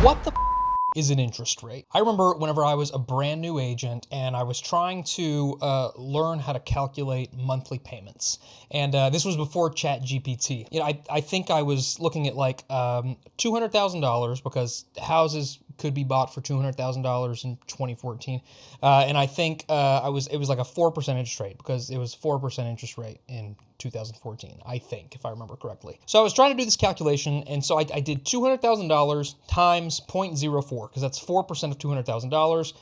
What the is an interest rate? I remember whenever I was a brand new agent and I was trying to learn how to calculate monthly payments. And this was before ChatGPT. You know, I think I was looking at like $200,000 because houses could be bought for $200,000 in 2014. And I think it was like a 4% interest rate because it was 4% interest rate in 2014, I think, if I remember correctly. So I was trying to do this calculation, and so I did $200,000 times 0.04, because that's 4% of $200,000.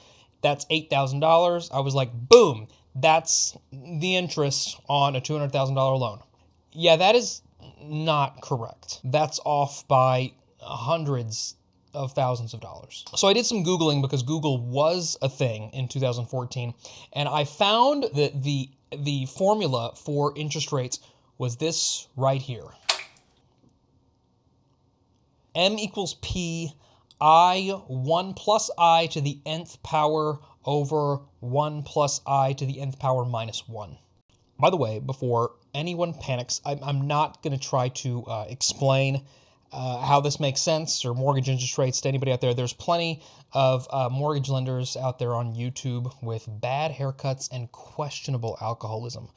That's $8,000. I was like, boom, that's the interest on a $200,000 loan. Yeah, that is not correct. That's off by hundreds of thousands of dollars. So I did some Googling because Google was a thing in 2014, and I found that the formula for interest rates was this right here. M equals P I 1 plus I to the nth power over 1 plus I to the nth power minus 1. By the way, before anyone panics, I'm not going to try to explain how this makes sense or mortgage interest rates to anybody out there. There's plenty of mortgage lenders out there on YouTube with bad haircuts and questionable alcoholism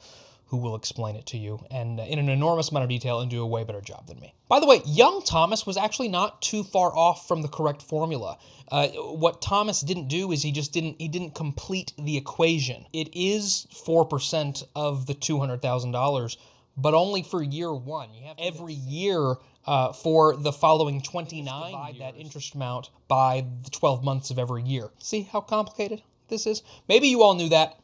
who will explain it to you and in an enormous amount of detail and do a way better job than me. By the way, young Thomas was actually not too far off from the correct formula. What Thomas didn't do is he didn't complete the equation. It is 4% of the $200,000, but only for year one. You have every year for the following 29 divide that interest amount by the 12 months of every year. See how complicated this is? Maybe you all knew that.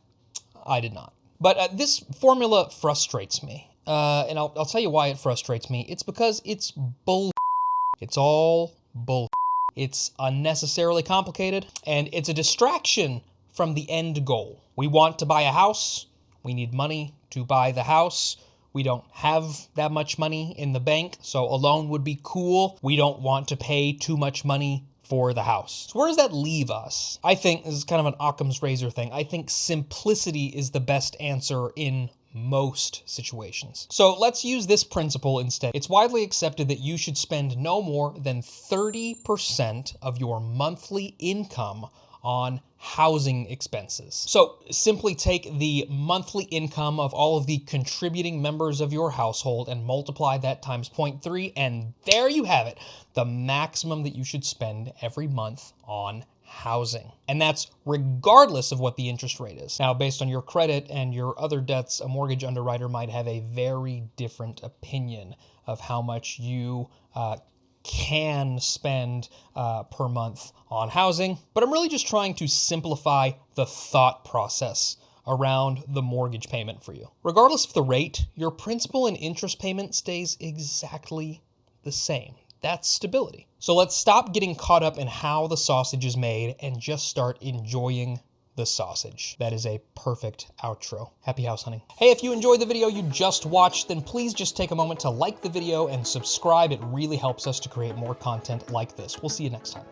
I did not. But this formula frustrates me. And I'll tell you why it frustrates me. It's because it's bull. It's all bull. It's unnecessarily complicated, and it's a distraction from the end goal. We want to buy a house. We need money to buy the house. We don't have that much money in the bank, so a loan would be cool. We don't want to pay too much money for the house. So where does that leave us? I think this is kind of an Occam's razor thing. I think simplicity is the best answer in most situations. So let's use this principle instead. It's widely accepted that you should spend no more than 30% of your monthly income on housing expenses. So simply take the monthly income of all of the contributing members of your household and multiply that times 0.3, and there you have it, the maximum that you should spend every month on housing. And that's regardless of what the interest rate is. Now, based on your credit and your other debts, a mortgage underwriter might have a very different opinion of how much you can spend per month on housing, but I'm really just trying to simplify the thought process around the mortgage payment for you. Regardless of the rate, your principal and interest payment stays exactly the same. That's stability. So let's stop getting caught up in how the sausage is made and just start enjoying the sausage. That is a perfect outro. Happy house hunting. Hey, if you enjoyed the video you just watched, then please just take a moment to like the video and subscribe. It really helps us to create more content like this. We'll see you next time.